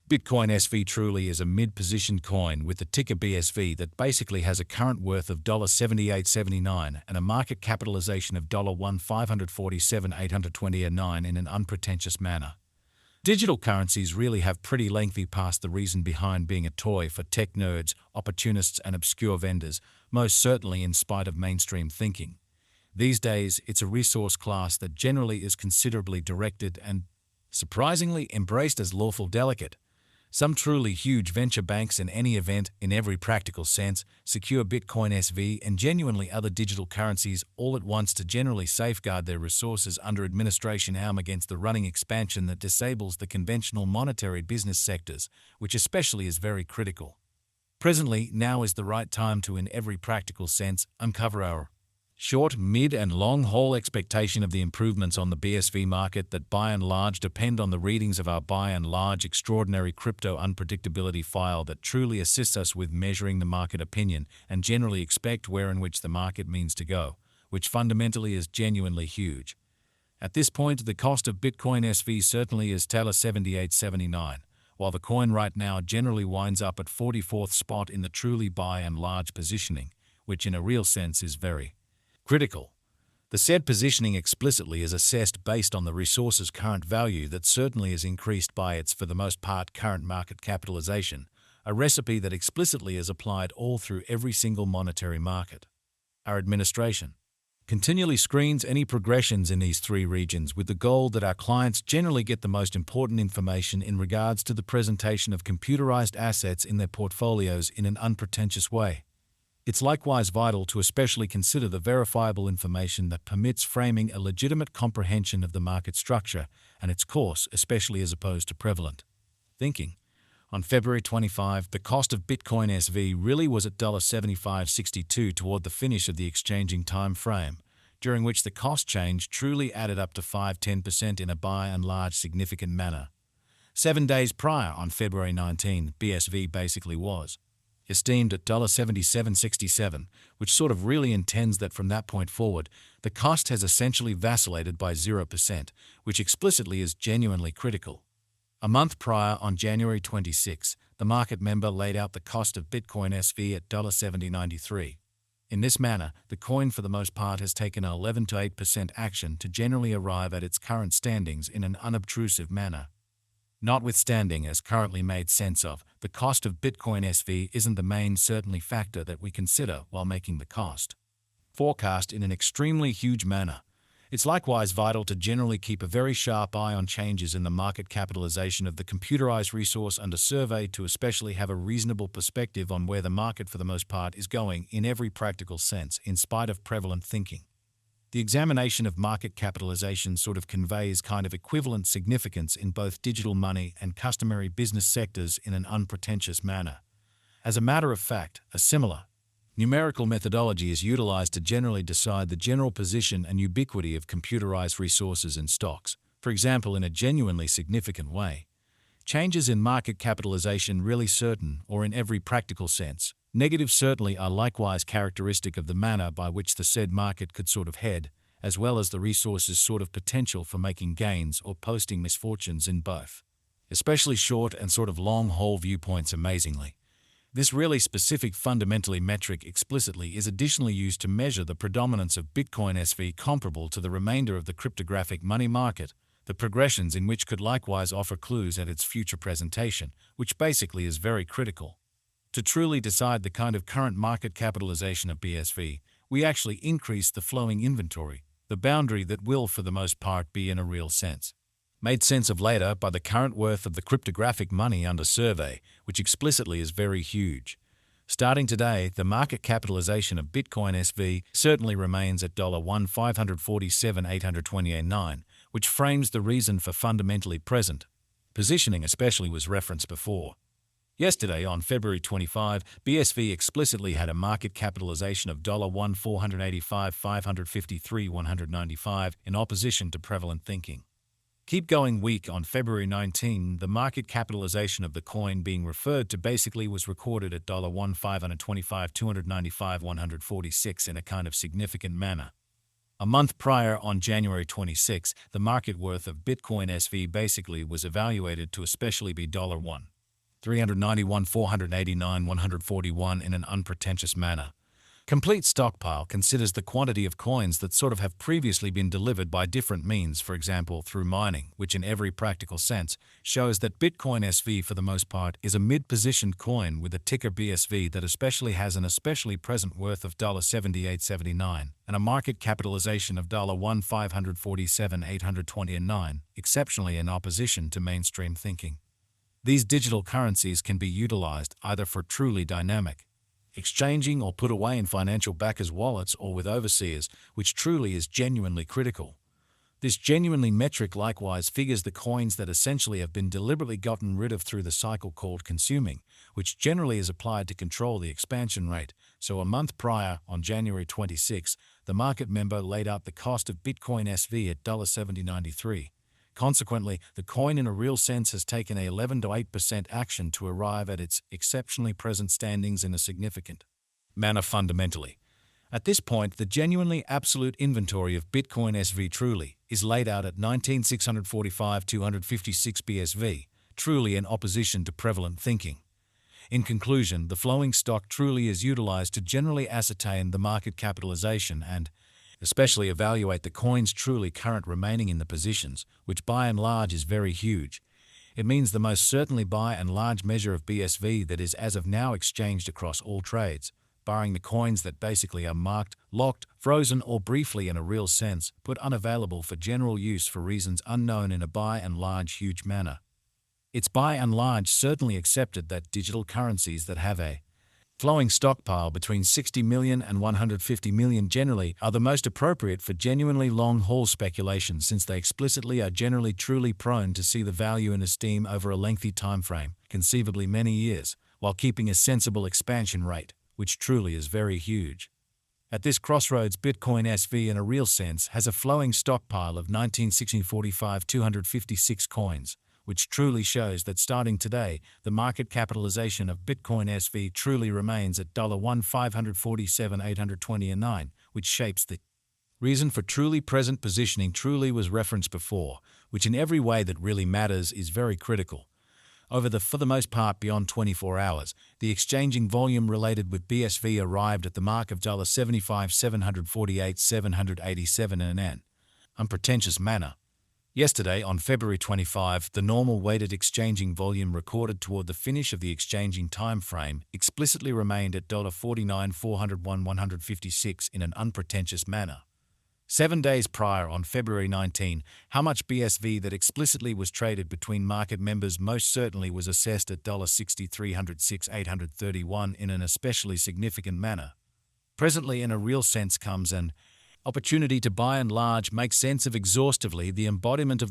Bitcoin SV truly is a mid-positioned coin with the ticker BSV that basically has a current worth of $78.79 and a market capitalization of $1,547,829 in an unpretentious manner. Digital currencies really have pretty lengthy past the reason behind being a toy for tech nerds, opportunists, and obscure vendors, most certainly in spite of mainstream thinking. These days, it's a resource class that generally is considerably directed and, surprisingly, embraced as lawful delicate. Some truly huge venture banks in any event, in every practical sense, secure Bitcoin SV and genuinely other digital currencies all at once to generally safeguard their resources under administration arm against the running expansion that disables the conventional monetary business sectors, which especially is very critical. Presently, now is the right time to, in every practical sense, uncover our short, mid, and long-haul expectation of the improvements on the BSV market that by and large depend on the readings of our by and large extraordinary crypto unpredictability file that truly assists us with measuring the market opinion and generally expect where in which the market means to go, which fundamentally is genuinely huge. At this point, the cost of Bitcoin SV certainly is $78.79, while the coin right now generally winds up at 44th spot in the truly by and large positioning, which in a real sense is very critical. The said positioning explicitly is assessed based on the resource's current value that certainly is increased by its, for the most part, current market capitalization, a recipe that explicitly is applied all through every single monetary market. Our administration continually screens any progressions in these three regions with the goal that our clients generally get the most important information in regards to the presentation of computerized assets in their portfolios in an unpretentious way. It's likewise vital to especially consider the verifiable information that permits framing a legitimate comprehension of the market structure and its course, especially as opposed to prevalent thinking. On February 25, the cost of Bitcoin SV really was at $75.62 toward the finish of the exchanging time frame, during which the cost change truly added up to 5–10% in a by and large significant manner. 7 days prior, on February 19, BSV basically was esteemed at $77.67, which sort of really intends that from that point forward, the cost has essentially vacillated by 0%, which explicitly is genuinely critical. A month prior, on January 26, the market member laid out the cost of Bitcoin SV at $70.93. In this manner, the coin for the most part has taken 11 to 8% action to generally arrive at its current standings in an unobtrusive manner. Notwithstanding, as currently made sense of, the cost of Bitcoin SV isn't the main certainly factor that we consider while making the cost forecast in an extremely huge manner. It's likewise vital to generally keep a very sharp eye on changes in the market capitalization of the computerized resource under survey to especially have a reasonable perspective on where the market for the most part is going in every practical sense, in spite of prevalent thinking. The examination of market capitalization sort of conveys kind of equivalent significance in both digital money and customary business sectors in an unpretentious manner. As a matter of fact, a similar numerical methodology is utilized to generally decide the general position and ubiquity of computerized resources and stocks, for example in a genuinely significant way. Changes in market capitalization really certain, or in every practical sense, negative certainly are likewise characteristic of the manner by which the said market could sort of head, as well as the resource's sort of potential for making gains or posting misfortunes in both, especially short and sort of long-haul viewpoints amazingly. This really specific fundamentally metric explicitly is additionally used to measure the predominance of Bitcoin SV comparable to the remainder of the cryptographic money market, the progressions in which could likewise offer clues at its future presentation, which basically is very critical. To truly decide the kind of current market capitalization of BSV, we actually increase the flowing inventory, the boundary that will for the most part be in a real sense made sense of later by the current worth of the cryptographic money under survey, which explicitly is very huge. Starting today, the market capitalization of Bitcoin SV certainly remains at $1,547,829, which frames the reason for fundamentally present positioning especially was referenced before. Yesterday, on February 25, BSV explicitly had a market capitalization of $1,485,553,195 in opposition to prevalent thinking. Keep going week on February 19, the market capitalization of the coin being referred to basically was recorded at $1,525,295,146 in a kind of significant manner. A month prior, on January 26, the market worth of Bitcoin SV basically was evaluated to especially be 391, 489, 141 in an unpretentious manner. Complete stockpile considers the quantity of coins that sort of have previously been delivered by different means, for example through mining, which in every practical sense shows that Bitcoin SV for the most part is a mid-positioned coin with a ticker BSV that especially has an especially present worth of $78.79 and a market capitalization of $1,547,829, exceptionally in opposition to mainstream thinking. These digital currencies can be utilized either for truly dynamic exchanging or put away in financial backers' wallets or with overseers, which truly is genuinely critical. This genuinely metric likewise figures the coins that essentially have been deliberately gotten rid of through the cycle called consuming, which generally is applied to control the expansion rate. So a month prior, on January 26, the market member laid out the cost of Bitcoin SV at $70.93. Consequently, the coin in a real sense has taken a 11 to 8% action to arrive at its exceptionally present standings in a significant manner fundamentally. At this point, the genuinely absolute inventory of Bitcoin SV truly is laid out at 19,645 256 BSV, truly in opposition to prevalent thinking. In conclusion, the flowing stock truly is utilized to generally ascertain the market capitalization and especially evaluate the coin's truly current remaining in the positions, which by and large is very huge. It means the most certainly by and large measure of BSV that is as of now exchanged across all trades, barring the coins that basically are marked, locked, frozen, or briefly in a real sense, put unavailable for general use for reasons unknown in a by and large huge manner. It's by and large certainly accepted that digital currencies that have a flowing stockpile between 60 million and 150 million generally are the most appropriate for genuinely long-haul speculation, since they explicitly are generally truly prone to see the value in esteem over a lengthy time frame, conceivably many years, while keeping a sensible expansion rate, which truly is very huge. At this crossroads, Bitcoin SV in a real sense has a flowing stockpile of 19,645 256 coins, which truly shows that starting today, the market capitalization of Bitcoin SV truly remains at $1,547,829, which shapes the reason for truly present positioning truly was referenced before, which in every way that really matters is very critical. For the most part beyond 24 hours, the exchanging volume related with BSV arrived at the mark of $75,748,787 in an unpretentious manner. Yesterday, on February 25, the normal weighted exchanging volume recorded toward the finish of the exchanging time frame explicitly remained at $49,401,156 in an unpretentious manner. 7 days prior, on February 19, how much BSV that explicitly was traded between market members most certainly was assessed at $60,306,831 in an especially significant manner. Presently, in a real sense, comes an opportunity to by and large make sense of exhaustively the embodiment of